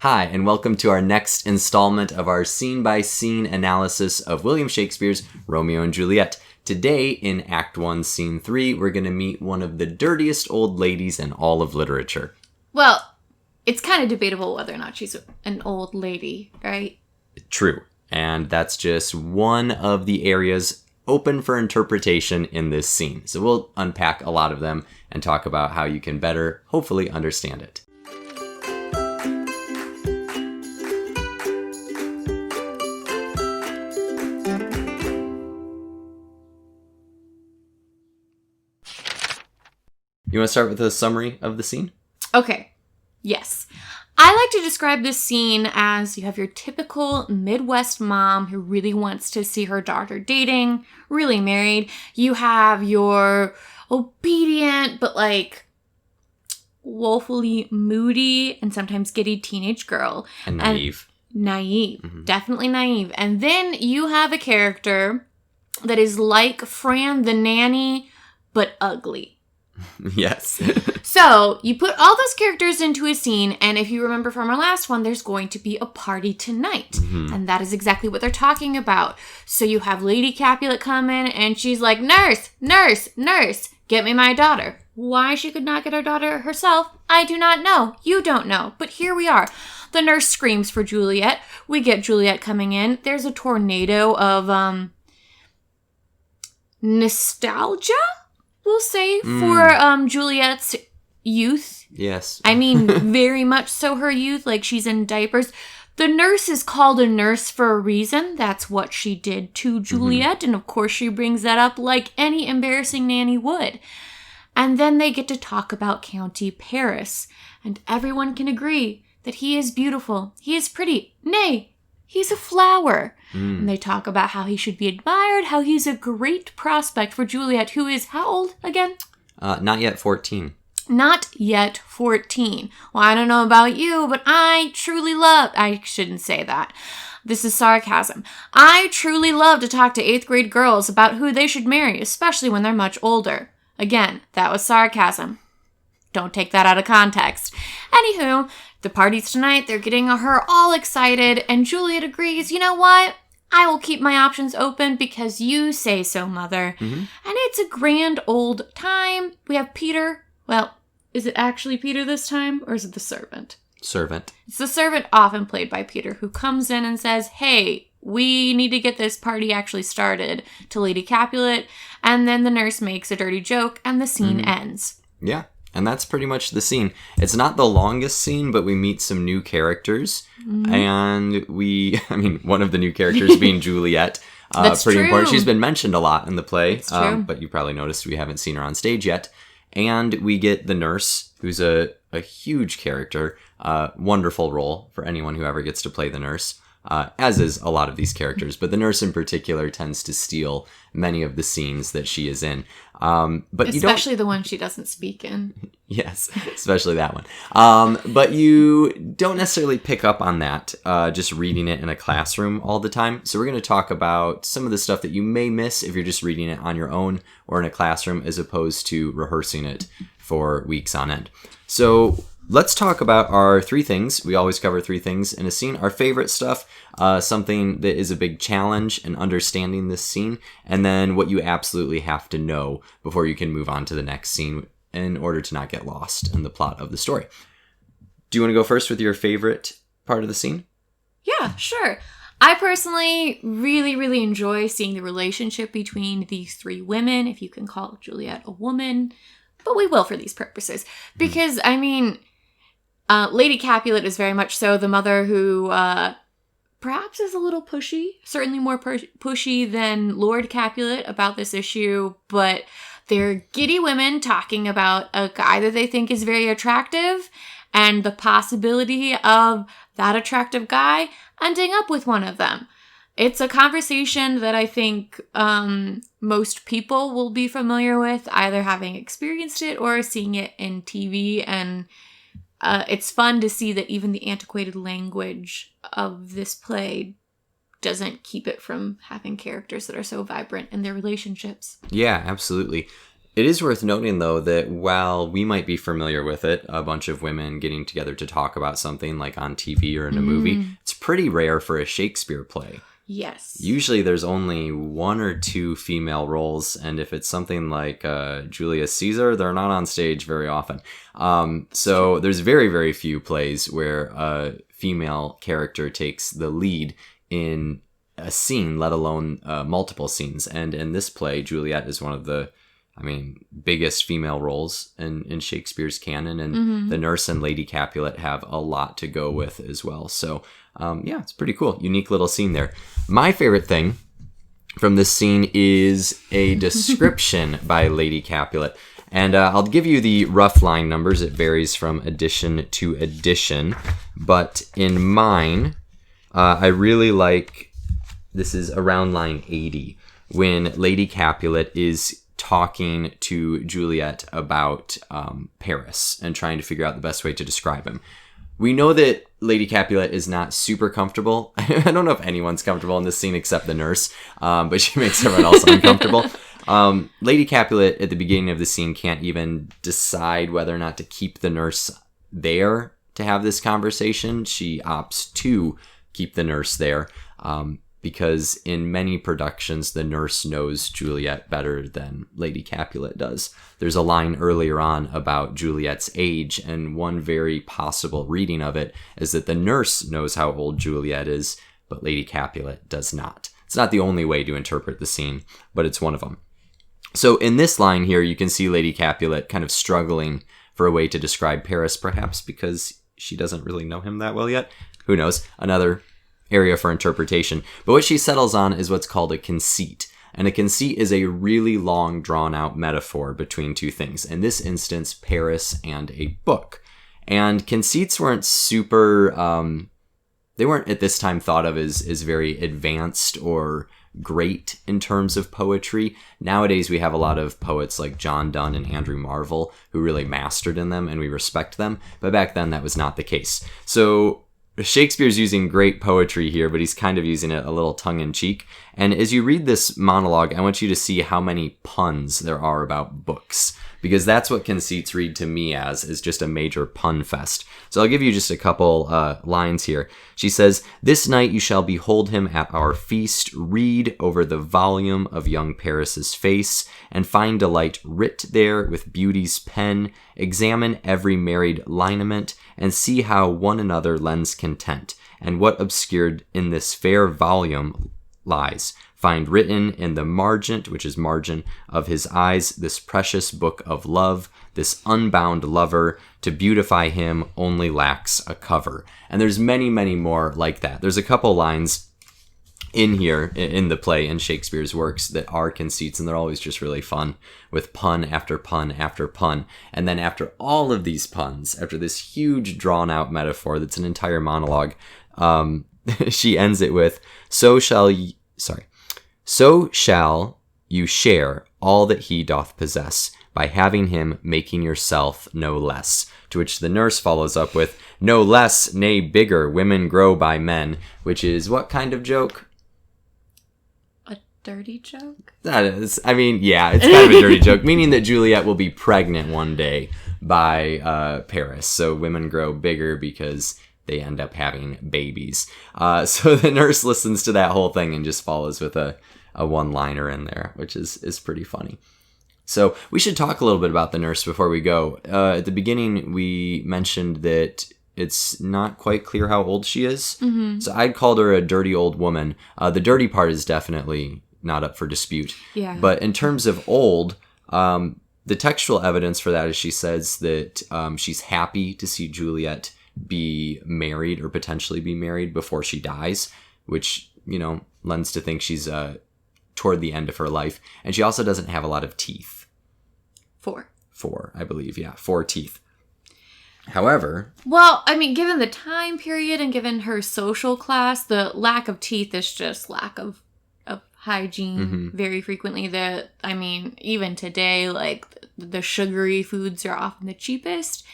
Hi, and welcome to our next installment of our scene-by-scene analysis of William Shakespeare's Romeo and Juliet. Today, in Act 1, Scene 3, we're going to meet one of the dirtiest old ladies in all of literature. Well, it's kind of debatable whether or not she's an old lady, right? True, and that's just one of the areas open for interpretation in this scene. So we'll unpack a lot of them and talk about how you can better, hopefully, understand it. You want to start with a summary of the scene? Okay. Yes. I like to describe this scene as you have your typical Midwest mom who really wants to see her daughter dating, really married. You have your obedient, but woefully moody and sometimes giddy teenage girl. And naive. Naive. Definitely naive. And then you have a character that is like Fran the nanny, but ugly. Yes. So, you put all those characters into a scene, and if you remember from our last one, there's going to be a party tonight. Mm-hmm. And that is exactly what they're talking about. So you have Lady Capulet come in, and she's like, nurse, nurse, nurse, get me my daughter. Why she could not get her daughter herself, I do not know. You don't know. But here we are. The nurse screams for Juliet. We get Juliet coming in. There's a tornado of, nostalgia? We'll say, for Juliet's youth. Yes. I mean, very much so her youth, like she's in diapers. The nurse is called a nurse for a reason. That's what she did to Juliet. Mm-hmm. And of course she brings that up like any embarrassing nanny would. And then they get to talk about County Paris. And everyone can agree that he is beautiful. He is pretty. Nay, he's a flower. And they talk about how he should be admired, how he's a great prospect for Juliet, who is how old again? Not yet 14. Not yet 14. Well, I don't know about you, but I shouldn't say that. This is sarcasm. I truly love to talk to 8th grade girls about who they should marry, especially when they're much older. Again, that was sarcasm. Don't take that out of context. Anywho, the party's tonight, they're getting her all excited, and Juliet agrees, you know what? I will keep my options open because you say so, Mother. Mm-hmm. And it's a grand old time. We have Peter. Well, is it actually Peter this time, or is it the servant? Servant. It's the servant, often played by Peter, who comes in and says, hey, we need to get this party actually started, to Lady Capulet. And then the nurse makes a dirty joke, and the scene ends. Yeah. And that's pretty much the scene. It's not the longest scene, but we meet some new characters. Mm-hmm. And one of the new characters being Juliet. That's pretty true. important. She's been mentioned a lot in the play. That's true. But you probably noticed we haven't seen her on stage yet. And we get the nurse, who's a huge character. Wonderful role for anyone who ever gets to play the nurse. As is a lot of these characters, but the nurse in particular tends to steal many of the scenes that she is in. But especially the one she doesn't speak in. Yes, especially that one. But you don't necessarily pick up on that just reading it in a classroom all the time. So we're going to talk about some of the stuff that you may miss if you're just reading it on your own or in a classroom as opposed to rehearsing it for weeks on end. So let's talk about our 3 things. We always cover 3 things in a scene. Our favorite stuff, something that is a big challenge in understanding this scene, and then what you absolutely have to know before you can move on to the next scene in order to not get lost in the plot of the story. Do you want to go first with your favorite part of the scene? Yeah, sure. I personally really, really enjoy seeing the relationship between these 3 women, if you can call Juliet a woman, but we will for these purposes. Because, Lady Capulet is very much so the mother who perhaps is a little pushy, certainly more pushy than Lord Capulet about this issue, but they're giddy women talking about a guy that they think is very attractive and the possibility of that attractive guy ending up with one of them. It's a conversation that I think most people will be familiar with, either having experienced it or seeing it in TV, and it's fun to see that even the antiquated language of this play doesn't keep it from having characters that are so vibrant in their relationships. Yeah, absolutely. It is worth noting, though, that while we might be familiar with it, a bunch of women getting together to talk about something like on TV or in a movie, it's pretty rare for a Shakespeare play. Yes. Usually there's only one or two female roles, and if it's something like Julius Caesar, they're not on stage very often. So there's very, very few plays where a female character takes the lead in a scene, let alone multiple scenes. And in this play, Juliet is one of the biggest female roles in Shakespeare's canon, and the nurse and Lady Capulet have a lot to go with as well. So, it's pretty cool. Unique little scene there. My favorite thing from this scene is a description by Lady Capulet. And I'll give you the rough line numbers. It varies from edition to edition. But in mine, I really like, this is around line 80, when Lady Capulet is talking to Juliet about Paris and trying to figure out the best way to describe him. We know that Lady Capulet is not super comfortable. I don't know if anyone's comfortable in this scene except the nurse, but she makes everyone else uncomfortable. Lady Capulet at the beginning of the scene can't even decide whether or not to keep the nurse there to have this conversation. She opts to keep the nurse there. Because in many productions, the nurse knows Juliet better than Lady Capulet does. There's a line earlier on about Juliet's age, and one very possible reading of it is that the nurse knows how old Juliet is, but Lady Capulet does not. It's not the only way to interpret the scene, but it's one of them. So in this line here, you can see Lady Capulet kind of struggling for a way to describe Paris, perhaps because she doesn't really know him that well yet. Who knows? Another area for interpretation. But what she settles on is what's called a conceit. And a conceit is a really long, drawn-out metaphor between two things. In this instance, Paris and a book. And conceits weren't super... they weren't at this time thought of as very advanced or great in terms of poetry. Nowadays, we have a lot of poets like John Donne and Andrew Marvell who really mastered in them, and we respect them. But back then, that was not the case. So Shakespeare's using great poetry here, but he's kind of using it a little tongue-in-cheek. And as you read this monologue, I want you to see how many puns there are about books, because that's what conceits read to me as, is just a major pun fest. So I'll give you just a couple lines here. She says, "This night you shall behold him at our feast, read over the volume of young Paris's face, and find delight writ there with beauty's pen, examine every married lineament, and see how one another lends content, and what obscured in this fair volume lies. Find written in the margent," which is margin, "of his eyes this precious book of love. This unbound lover, to beautify him, only lacks a cover." And there's many, many more like that. There's a couple lines in here, in the play, in Shakespeare's works, that are conceits, and they're always just really fun, with pun after pun after pun. And then after all of these puns, after this huge drawn-out metaphor that's an entire monologue, she ends it with, So shall you share all that he doth possess, by having him making yourself no less." To which the nurse follows up with, "No less, nay bigger, women grow by men," which is what kind of joke? A dirty joke? That is, it's kind of a dirty joke, meaning that Juliet will be pregnant one day by Paris. So women grow bigger because they end up having babies. So the nurse listens to that whole thing and just follows with a one-liner in there, which is pretty funny. So we should talk a little bit about the nurse before we go. At the beginning, we mentioned that it's not quite clear how old she is. Mm-hmm. So I'd called her a dirty old woman. The dirty part is definitely not up for dispute. Yeah. But in terms of old, the textual evidence for that is she says that she's happy to see Juliet be married or potentially be married before she dies, which, lends to think she's toward the end of her life. And she also doesn't have a lot of teeth. Four, I believe. Yeah, 4 teeth. However... Well, given the time period and given her social class, the lack of teeth is just lack of hygiene very frequently. Even today, like, the sugary foods are often the cheapest.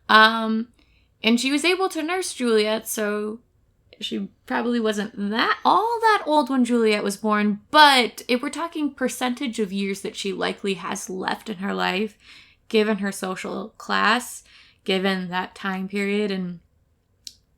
And she was able to nurse Juliet, so she probably wasn't that old when Juliet was born, but if we're talking percentage of years that she likely has left in her life, given her social class, given that time period and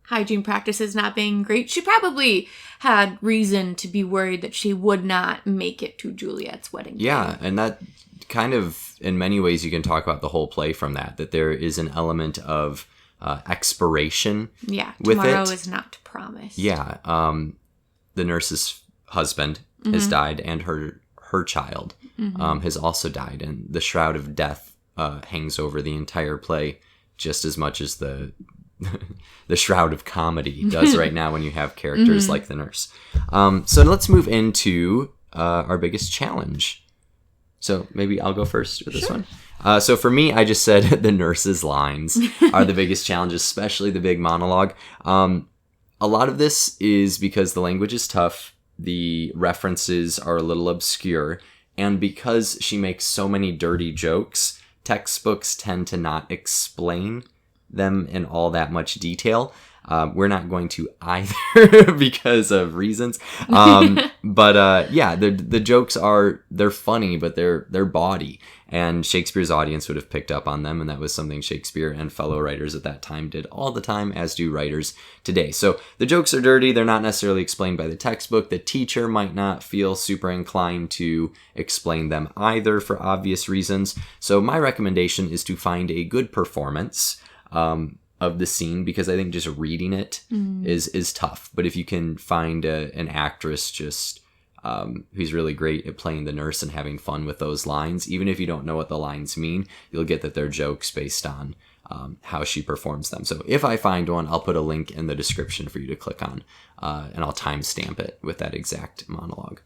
hygiene practices not being great, she probably had reason to be worried that she would not make it to Juliet's wedding day. Yeah, and that kind of, in many ways, you can talk about the whole play from that there is an element of expiration with it. Tomorrow is not promised. Yeah, the nurse's husband has died, and her child has also died, and the shroud of death hangs over the entire play just as much as the shroud of comedy does right now when you have characters like the nurse. So let's move into our biggest challenge. So maybe I'll go first with this one. So for me, I just said the nurse's lines are the biggest challenge, especially the big monologue. A lot of this is because the language is tough, the references are a little obscure, and because she makes so many dirty jokes, textbooks tend to not explain them in all that much detail. We're not going to either because of reasons. But the jokes they're funny, but they're bawdy. And Shakespeare's audience would have picked up on them, and that was something Shakespeare and fellow writers at that time did all the time, as do writers today. So the jokes are dirty. They're not necessarily explained by the textbook. The teacher might not feel super inclined to explain them either for obvious reasons. So my recommendation is to find a good performance of the scene, because I think just reading it is tough. But if you can find an actress just who's really great at playing the nurse and having fun with those lines, even if you don't know what the lines mean, you'll get that they're jokes based on how she performs them. So if I find one, I'll put a link in the description for you to click on, and I'll timestamp it with that exact monologue.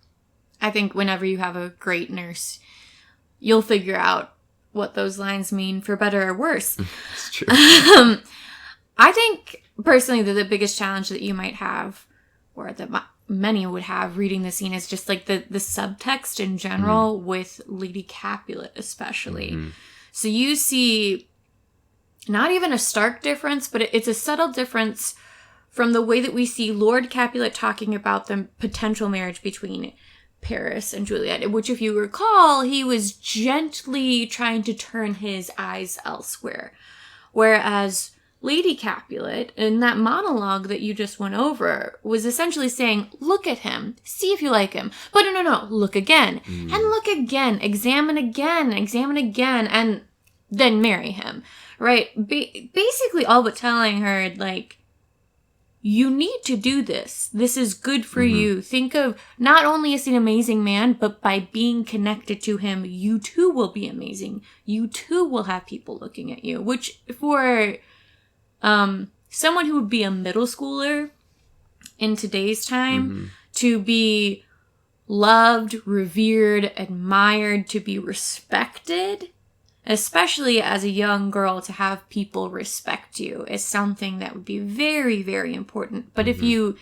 I think whenever you have a great nurse, you'll figure out what those lines mean, for better or worse. It's true. I think, personally, that the biggest challenge that you might have, or that many would have reading the scene, is just like the subtext in general, with Lady Capulet especially. So you see not even a stark difference, but it's a subtle difference from the way that we see Lord Capulet talking about the potential marriage between Paris and Juliet, which, if you recall, he was gently trying to turn his eyes elsewhere. Whereas Lady Capulet, in that monologue that you just went over, was essentially saying, look at him, see if you like him. But no, look again, and look again, examine again, and then marry him, right? Basically all but telling her, like, you need to do this. This is good for you. Think of, not only is he an amazing man, but by being connected to him, you too will be amazing. You too will have people looking at you, which for someone who would be a middle schooler in today's time, to be loved, revered, admired, to be respected, especially as a young girl, to have people respect you, is something that would be very, very important. But if you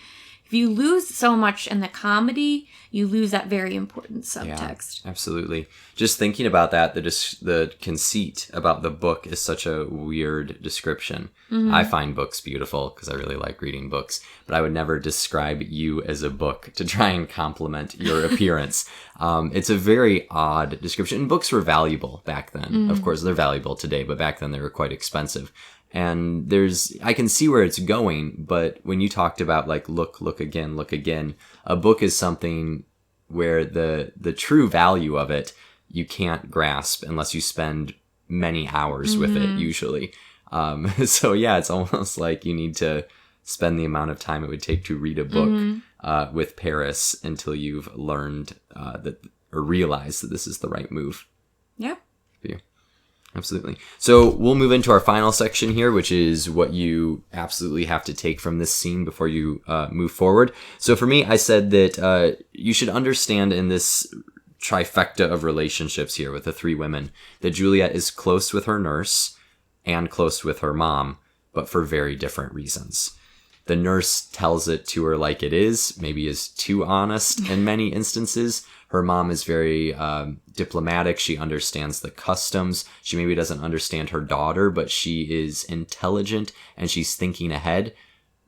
lose so much in the comedy, you lose that very important subtext. Yeah, absolutely. Just thinking about that, the conceit about the book is such a weird description. I find books beautiful because I really like reading books, but I would never describe you as a book to try and compliment your appearance. It's a very odd description. And books were valuable back then. Of course, they're valuable today, but back then they were quite expensive. And I can see where it's going, but when you talked about, like, look again, a book is something where the true value of it, you can't grasp unless you spend many hours with it, usually. So yeah, it's almost like you need to spend the amount of time it would take to read a book with Paris until you've learned or realized that this is the right move. Yeah. For you. Absolutely. So we'll move into our final section here, which is what you absolutely have to take from this scene before you move forward. So for me, I said that you should understand in this trifecta of relationships here with the three women that Juliet is close with her nurse and close with her mom, but for very different reasons. The nurse tells it to her like it is, maybe is too honest in many instances. Her mom is very diplomatic. She understands the customs. She maybe doesn't understand her daughter, but she is intelligent and she's thinking ahead.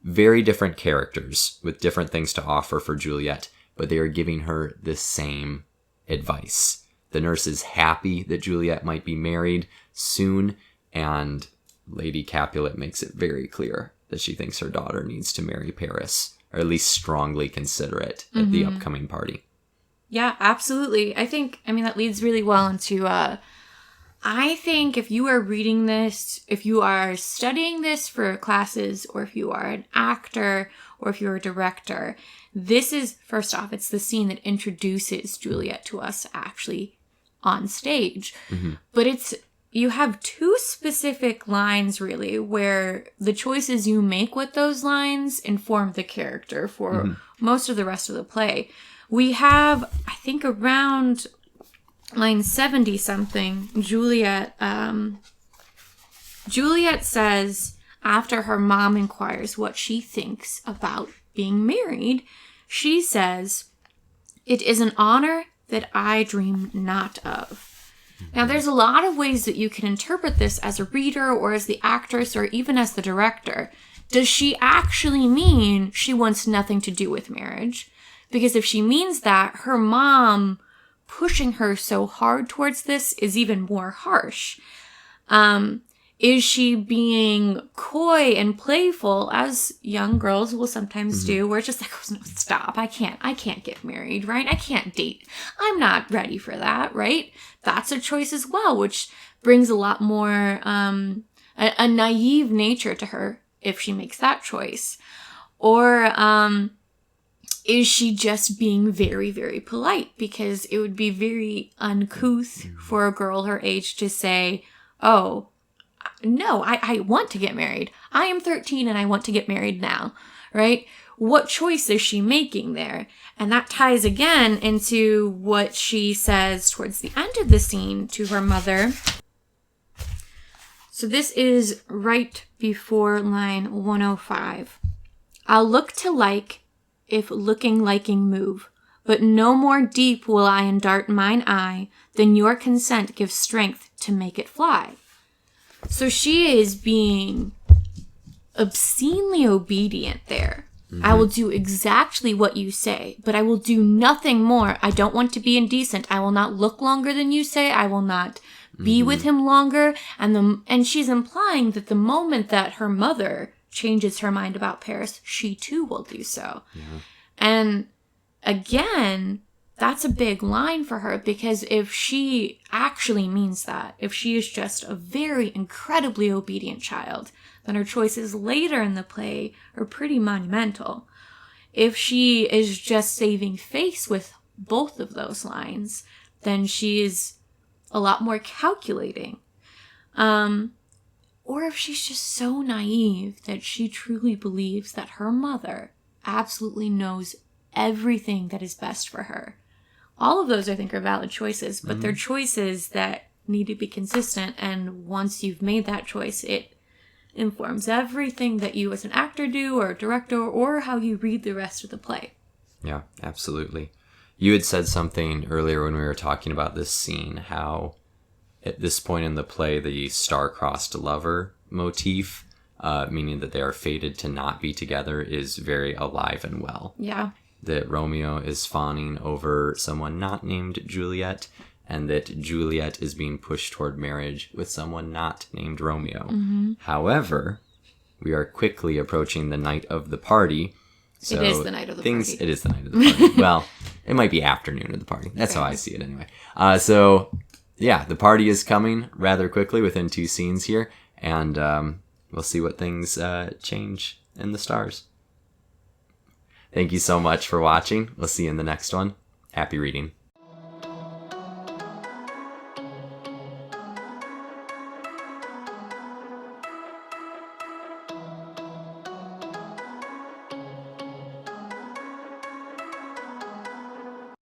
very different characters with different things to offer for Juliet, but they are giving her the same advice. The nurse is happy that Juliet might be married soon, and Lady Capulet makes it very clear that she thinks her daughter needs to marry Paris, or at least strongly consider it at the upcoming party. Yeah, absolutely. I mean, that leads really well into, I think if you are reading this, if you are studying this for classes, or if you are an actor, or if you're a director, this is, first off, it's the scene that introduces Juliet to us actually on stage. But you have two specific lines, really, where the choices you make with those lines inform the character for most of the rest of the play. We have, I think, around line 70-something, Juliet says, after her mom inquires what she thinks about being married, she says, "It is an honor that I dream not of." Now, there's a lot of ways that you can interpret this as a reader or as the actress or even as the director. Does she actually mean she wants nothing to do with marriage? Because if she means that, her mom pushing her so hard towards this is even more harsh. Is she being coy and playful, as young girls will sometimes do, where it's just like, oh, no, stop, I can't get married, right? I can't date. I'm not ready for that, right? That's a choice as well, which brings a lot more, a naive nature to her if she makes that choice. Or, is she just being very, very polite? Because it would be very uncouth for a girl her age to say, oh, no, I want to get married. I am 13 and I want to get married now, right? What choice is she making there? And that ties again into what she says towards the end of the scene to her mother. So this is right before line 105. "I'll look to like, if looking liking move, but no more deep will I endart mine eye than your consent gives strength to make it fly." So she is being obscenely obedient there. I will do exactly what you say, but I will do nothing more. I don't want to be indecent. I will not look longer than you say. I will not be with him longer. And she's implying that the moment that her mother changes her mind about Paris, she too will do so. Yeah. And again, that's a big line for her, because if she actually means that, if she is just a very incredibly obedient child, then her choices later in the play are pretty monumental. If she is just saving face with both of those lines, then she's a lot more calculating. Or if she's just so naive that she truly believes that her mother absolutely knows everything that is best for her. All of those, I think, are valid choices, but they're choices that need to be consistent. And once you've made that choice, it informs everything that you as an actor do, or a director, or how you read the rest of the play. Yeah, absolutely. You had said something earlier when we were talking about this scene, how at this point in the play, the star-crossed lover motif, meaning that they are fated to not be together, is very alive and well. Yeah. That Romeo is fawning over someone not named Juliet, and that Juliet is being pushed toward marriage with someone not named Romeo. However, we are quickly approaching the night of the party. So it is the night of the party. It is the night of the party. Well, it might be afternoon of the party. That's how I see it anyway. So, yeah, the party is coming rather quickly within 2 scenes here, and we'll see what things change in the stars. Thank you so much for watching. We'll see you in the next one. Happy reading.